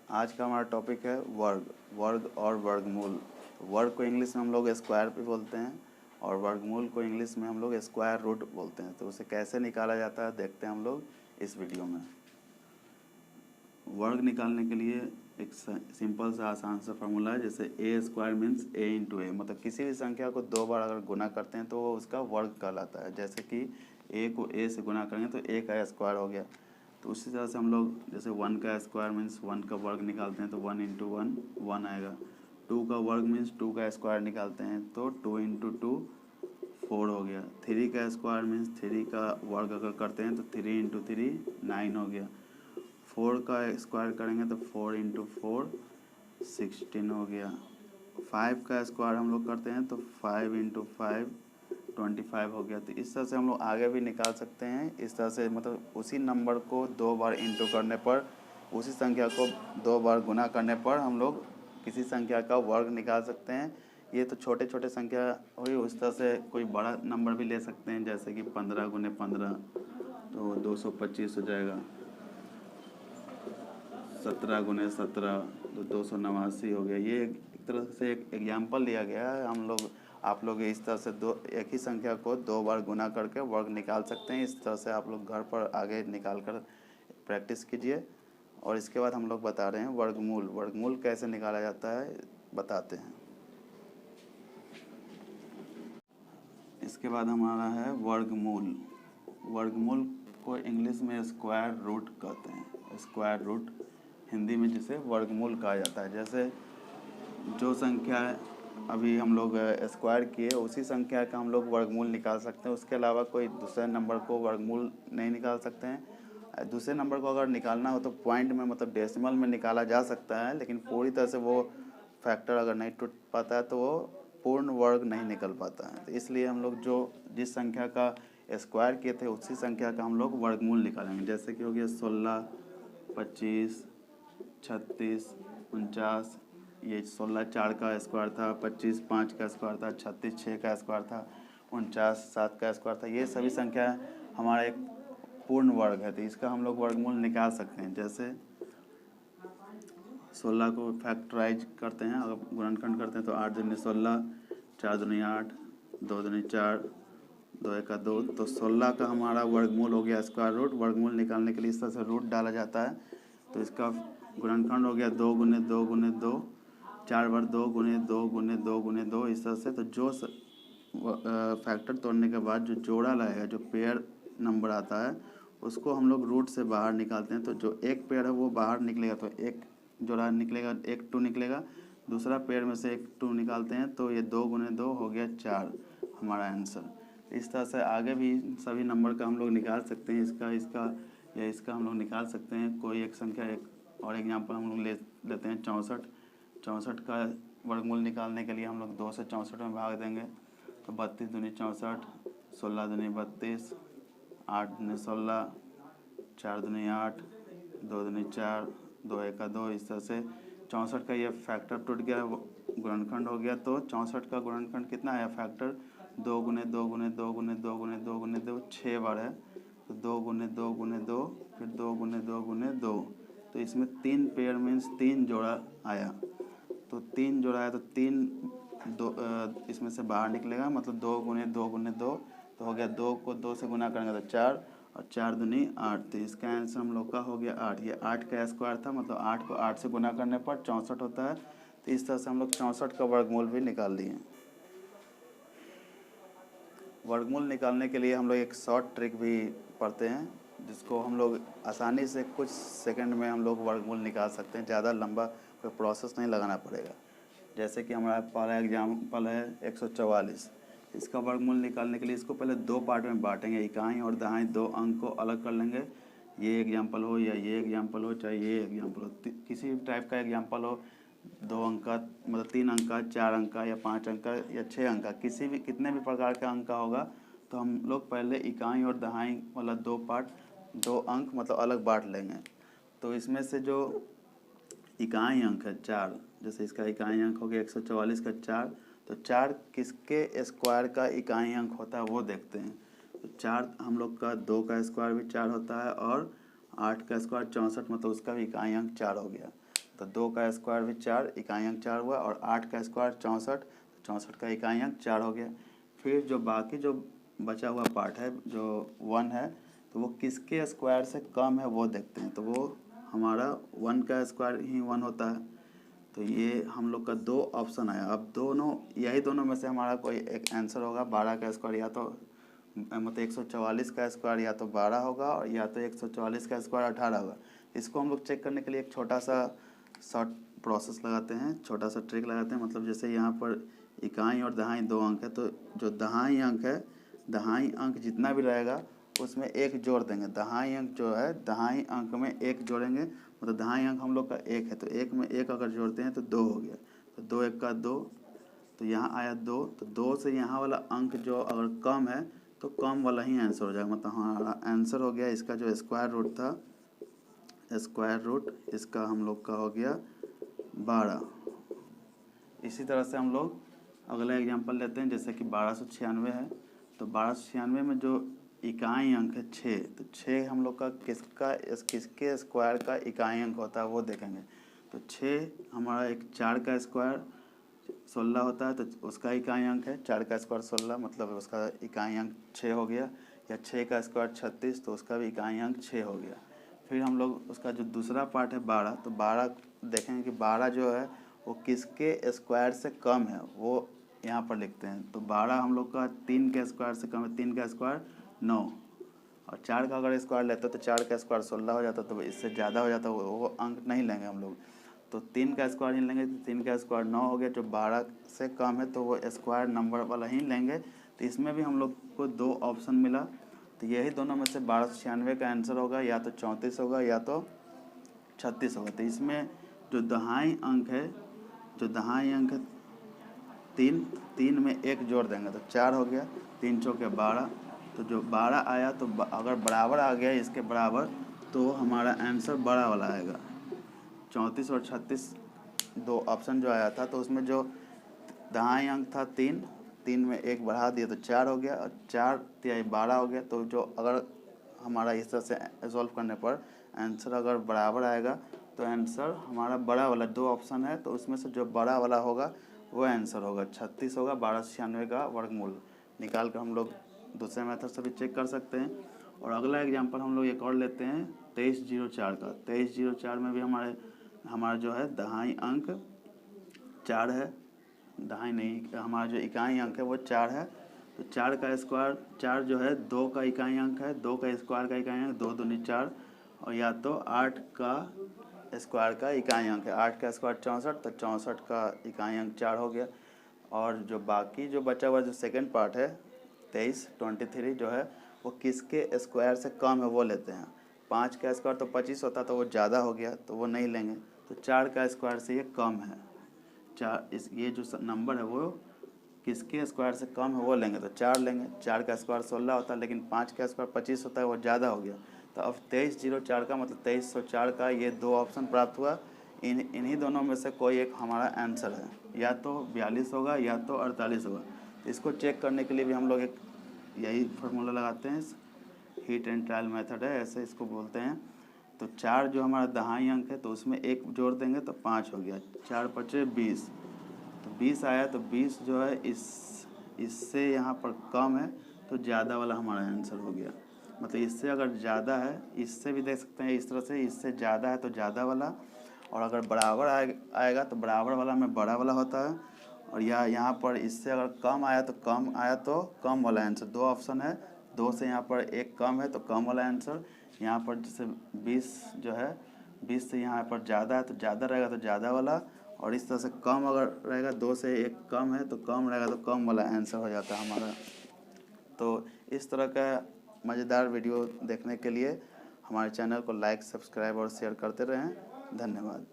आज का हमारा टॉपिक है वर्ग। वर्ग और वर्गमूल। वर्ग को इंग्लिश में हम लोग स्क्वायर भी बोलते हैं और वर्गमूल को इंग्लिश में हम लोग स्क्वायर रूट बोलते हैं। तो उसे कैसे निकाला जाता है देखते हैं हम लोग इस वीडियो में। वर्ग निकालने के लिए एक सिंपल सा आसान सा फार्मूला है, जैसे ए स्क्वायर मीन्स ए इंटू ए, मतलब किसी भी संख्या को 2 बार अगर गुना करते हैं तो वो उसका वर्ग कहलाता है। जैसे कि ए को ए से गुना करेंगे तो ए का स्क्वायर हो गया। तो उसी तरह से हम लोग जैसे 1 का स्क्वायर मीन्स 1 का वर्ग निकालते हैं तो 1 इंटू 1 1 आएगा। 2 का वर्ग मीन्स 2 का स्क्वायर निकालते हैं तो 2 इंटू 2 4 हो गया। 3 का स्क्वायर मीन्स 3 का वर्ग अगर करते हैं तो 3 इंटू 3 9 हो गया। 4 का स्क्वायर करेंगे तो 4 इंटू 4 16 हो गया। 5 का स्क्वायर हम लोग करते हैं तो 5 इंटू 5 25 हो गया। तो इस तरह से हम लोग आगे भी निकाल सकते हैं। इस तरह से मतलब उसी नंबर को 2 बार इंटू करने पर, उसी संख्या को 2 बार गुना करने पर हम लोग किसी संख्या का वर्ग निकाल सकते हैं। ये तो छोटे छोटे संख्या हुई। उस तरह से कोई बड़ा नंबर भी ले सकते हैं, जैसे कि 15 गुने 15 तो 225 हो जाएगा। 17 गुने 17 तो 289 हो गया। ये एक तरह से एक एग्जाम्पल दिया गया है। आप लोग इस तरह से एक ही संख्या को 2 बार गुना करके वर्ग निकाल सकते हैं। इस तरह से आप लोग घर पर आगे निकाल कर प्रैक्टिस कीजिए। और इसके बाद हम लोग बता रहे हैं वर्गमूल। वर्गमूल कैसे निकाला जाता है बताते हैं। इसके बाद हमारा है वर्गमूल। वर्गमूल को इंग्लिश में स्क्वायर रूट कहते हैं। स्क्वायर रूट हिंदी में जिसे वर्गमूल कहा जाता है। जैसे जो संख्या अभी हम लोग स्क्वायर किए उसी संख्या का हम लोग वर्गमूल निकाल सकते हैं। उसके अलावा कोई दूसरे नंबर को वर्गमूल नहीं निकाल सकते हैं। दूसरे नंबर को अगर निकालना हो तो पॉइंट में मतलब डेसिमल में निकाला जा सकता है, लेकिन पूरी तरह से वो फैक्टर अगर नहीं टूट पाता है तो वो पूर्ण वर्ग नहीं निकल पाता है। तो इसलिए हम लोग जिस संख्या का स्क्वायर किए थे उसी संख्या का हम लोग वर्गमूल निकालेंगे। जैसे कि हो गया 16, 25, 36, 49। ये 16 4 का स्क्वायर था, 25 5 का स्क्वायर था, 36 6 का स्क्वायर था, 49 7 का स्क्वायर था। ये सभी संख्या हमारा एक पूर्ण वर्ग है, तो इसका हम लोग वर्गमूल निकाल सकते हैं। जैसे 16 को फैक्टराइज करते हैं, अगर गुणनखंड करते हैं तो 8 दूनी 16, 4 दूनी 8, 2 दूनी 4, 2 एका 2। तो 16 का हमारा वर्गमूल हो गया स्क्वायर रूट। वर्गमूल निकालने के लिए इस तरह से रूट डाला जाता है। तो इसका गुणनखंड हो गया 2 गुने 2 गुने 2, 4 बार 2 गुने 2 गुने 2 गुने 2। इस तरह से तो जो फैक्टर तोड़ने के बाद जो जोड़ा लाएगा, जो पेयर नंबर आता है, उसको हम लोग रूट से बाहर निकालते हैं। तो जो एक पेयर है वो बाहर निकलेगा तो एक जोड़ा निकलेगा, एक 2 निकलेगा। दूसरा पेयर में से एक 2 निकालते हैं तो ये 2 गुने 2 हो गया 4 हमारा आंसर। इस तरह से आगे भी सभी नंबर का हम लोग निकाल सकते हैं। इसका हम लोग निकाल सकते हैं। कोई एक संख्या, एक और एग्जांपल हम लोग लेते हैं 64। 64 का वर्गमूल निकालने के लिए हम लोग 2 से 64 में भाग देंगे तो 32 दूनी 64, 16 दूनी 32, 8 दूनी 16, 4 दूनी 8, 2 दूनी 4, 2 एका 2। इस तरह से 64 का ये फैक्टर टूट गया, गुणनखंड हो गया। तो 64 का गुणनखंड कितना आया फैक्टर? 2 गुने 2 गुने 2 गुने 2 गुने 2 गुने 2 6 बार है। तो 2 गुने 2 गुने 2 फिर 2 गुने 2 गुने 2। तो इसमें 3 पेयर मीन्स 3 जोड़ा आया। तो 3 जोड़ा आया तो 3 इसमें से बाहर निकलेगा, मतलब 2 गुने 2 गुने 2 तो हो गया। 2 को 2 से गुना करेंगे तो 4 और 4 दूनी 8। तो इसका आंसर हम लोग का हो गया 8। ये 8 का स्क्वायर था, मतलब 8 को 8 से गुना करने पर 64 होता है। तो इस तरह से हम लोग 64 का वर्गमूल भी निकाल लिए। वर्गमूल निकालने के लिए हम लोग एक शॉर्ट ट्रिक भी पढ़ते हैं, जिसको हम लोग आसानी से कुछ सेकंड में हम लोग वर्गमूल निकाल सकते हैं। ज़्यादा लंबा कोई प्रोसेस नहीं लगाना पड़ेगा। जैसे कि हमारा पहला एग्जाम्पल है 144। इसका वर्गमूल निकालने के लिए इसको पहले 2 पार्ट में बांटेंगे। इकाई और दहाई 2 अंक को अलग कर लेंगे। ये एग्जाम्पल हो या ये एग्जाम्पल हो, चाहे ये एग्जाम्पल हो, किसी भी टाइप का एग्जाम्पल हो, 2 अंक का मतलब 3 अंक का, 4 अंक का या 5 अंक का या 6 अंक का, कितने भी प्रकार का अंक का होगा। तो हम लोग पहले इकाई और दहाई वाला 2 अंक मतलब अलग बांट लेंगे। तो इसमें से जो इकाई अंक है 4, जैसे इसका इकाई अंक हो गया 144 का 4, तो 4 किसके स्क्वायर का इकाई अंक होता है वो देखते हैं। तो 4 हम लोग का 2 का स्क्वायर भी 4 होता है और 8 का स्क्वायर 64, मतलब उसका भी इकाई अंक 4 हो गया। तो 2 का स्क्वायर भी 4, इकाई अंक 4 हुआ, और 8 का स्क्वायर 64, तो 64 का इकाई अंक 4 हो गया। फिर जो बाकी जो बचा हुआ पार्ट है जो 1 है, तो वो किसके स्क्वायर से कम है वो देखते हैं। तो वो हमारा 1 का स्क्वायर ही 1 होता है। तो ये हम लोग का 2 ऑप्शन आया। अब यही दोनों में से हमारा कोई एक आंसर होगा। 12 का स्क्वायर या तो मतलब 144 का स्क्वायर या तो 12 होगा, और या तो 144 का स्क्वायर 18 होगा। इसको हम लोग चेक करने के लिए एक छोटा सा शॉर्ट प्रोसेस लगाते हैं, छोटा सा ट्रिक लगाते हैं। मतलब जैसे यहाँ पर इकाई और दहाई 2 अंक है, तो जो दहाई अंक है, दहाई अंक जितना भी रहेगा उसमें 1 जोड़ देंगे। दहाई अंक जो है, दहाई अंक में 1 जोड़ेंगे, मतलब दहाई अंक हम लोग का 1 है, तो 1 में 1 अगर जोड़ते हैं तो 2 हो गया। तो 2 1 का 2, तो यहाँ आया 2, तो 2 से यहाँ वाला अंक जो अगर कम है तो कम वाला ही आंसर हो जाएगा। मतलब हमारा आंसर हो गया इसका जो स्क्वायर रूट था, स्क्वायर रूट इसका हम लोग का हो गया 12। इसी तरह से हम लोग अगला एग्जांपल लेते हैं, जैसे कि 1296 है। तो 1296 में जो इकाई अंक है 6, तो 6 हम लोग का किसके स्क्वायर का इकाई अंक होता है वो देखेंगे। तो 6 हमारा एक 4 का स्क्वायर 16 होता है, तो उसका इकाई अंक है 4 का स्क्वायर 16, मतलब उसका इकाई अंक 6 हो गया। या 6 का स्क्वायर 36, तो उसका भी इकाई अंक 6 हो गया। फिर हम लोग उसका जो दूसरा पार्ट है 12, तो 12 देखेंगे कि 12 जो है वो किसके स्क्वायर से कम है वो यहाँ पर लिखते हैं। तो 12 हम लोग का 3 के स्क्वायर से कम है, 3 का स्क्वायर 9, और 4 का अगर स्क्वायर लेते तो 4 का स्क्वायर 16 हो जाता, तो इससे ज़्यादा हो जाता, वो अंक नहीं लेंगे हम लोग। तो 3 का स्क्वायर ही लेंगे, तो 3 का स्क्वायर 9 हो गया। जो 12 से कम है तो वो स्क्वायर नंबर वाला ही लेंगे। तो इसमें भी हम लोग को 2 ऑप्शन मिला। तो यही दोनों में से 1296 का आंसर होगा, या तो 34 होगा या तो 36 होगा। तो इसमें जो दहाई अंक है, जो दहाई अंक है 3 में 1 जोड़ देंगे तो 4 हो गया, 3 चौके 12। तो जो 12 आया, तो अगर बराबर आ गया इसके बराबर, तो हमारा आंसर बड़ा वाला आएगा। 34 और 36 2 ऑप्शन जो आया था, तो उसमें जो दहाई अंक था 3 में 1 बढ़ा दिया तो 4 हो गया, और 4 तिहाई 12 हो गया। तो जो अगर हमारा इस तरह से सॉल्व करने पर आंसर अगर बराबर आएगा, तो आंसर हमारा बड़ा वाला 2 ऑप्शन है, तो उसमें से जो बड़ा वाला होगा वो आंसर होगा 36 होगा। 1296 का वर्गमूल निकाल कर हम लोग दूसरे मेथड से भी चेक कर सकते हैं। और अगला एग्जांपल हम लोग एक और लेते हैं 2304 का। 2304 में भी हमारा जो है दहाई अंक 4 है, दहाई नहीं, हमारा जो इकाई अंक है वो 4 है। तो 4 का स्क्वायर 4 जो है 2 का इकाई अंक है, 2 का स्क्वायर का इकाई अंक 2 दूनी 4, और या तो 8 का स्क्वायर का इकाई अंक है। 8 का स्क्वायर 64, तो 64 का इकाई अंक 4 हो गया। और जो बाकी जो बचा हुआ जो सेकंड पार्ट है 23 जो है वो किसके स्क्वायर से कम है वो लेते हैं। 5 का स्क्वायर तो 25 होता, तो वो ज़्यादा हो गया, तो वो नहीं लेंगे। तो 4 का स्क्वायर से ये कम है। ये जो नंबर है वो किसके स्क्वायर से कम है वो लेंगे, तो 4 लेंगे। 4 का स्क्वायर 16 होता है, लेकिन 5 का स्क्वायर 25 होता है, वो ज़्यादा हो गया। तो अब 2304 का मतलब 2304 का ये 2 ऑप्शन प्राप्त हुआ। इन्हीं दोनों में से कोई एक हमारा आंसर है, या तो 42 होगा या तो 48 होगा। तो इसको चेक करने के लिए भी हम लोग एक यही फार्मूला लगाते हैं, हीट एंड ट्रायल मेथड है, ऐसे इसको बोलते हैं। तो 4 जो हमारा दहाई अंक है, तो उसमें 1 जोड़ देंगे तो 5 हो गया। 4 5 20, तो 20 आया। तो 20 जो है इससे यहाँ पर कम है, तो ज़्यादा वाला हमारा आंसर हो गया। मतलब इससे अगर ज़्यादा है, इससे भी देख सकते हैं इस तरह से, इससे ज़्यादा है तो ज़्यादा वाला, और अगर बराबर आएगा तो बराबर वाला में बड़ा वाला होता है। और यहाँ पर इससे अगर कम आया तो कम वाला आंसर। 2 ऑप्शन है, 2 से यहाँ पर 1 कम है तो कम वाला आंसर। यहाँ पर जैसे 20 जो है, 20 से यहाँ पर ज़्यादा है तो ज़्यादा रहेगा तो ज़्यादा वाला, और इस तरह से कम अगर रहेगा 2 से 1 कम है तो कम रहेगा तो कम वाला आंसर हो जाता है हमारा। तो इस तरह का मज़ेदार वीडियो देखने के लिए हमारे चैनल को लाइक, सब्सक्राइब और शेयर करते रहें। धन्यवाद।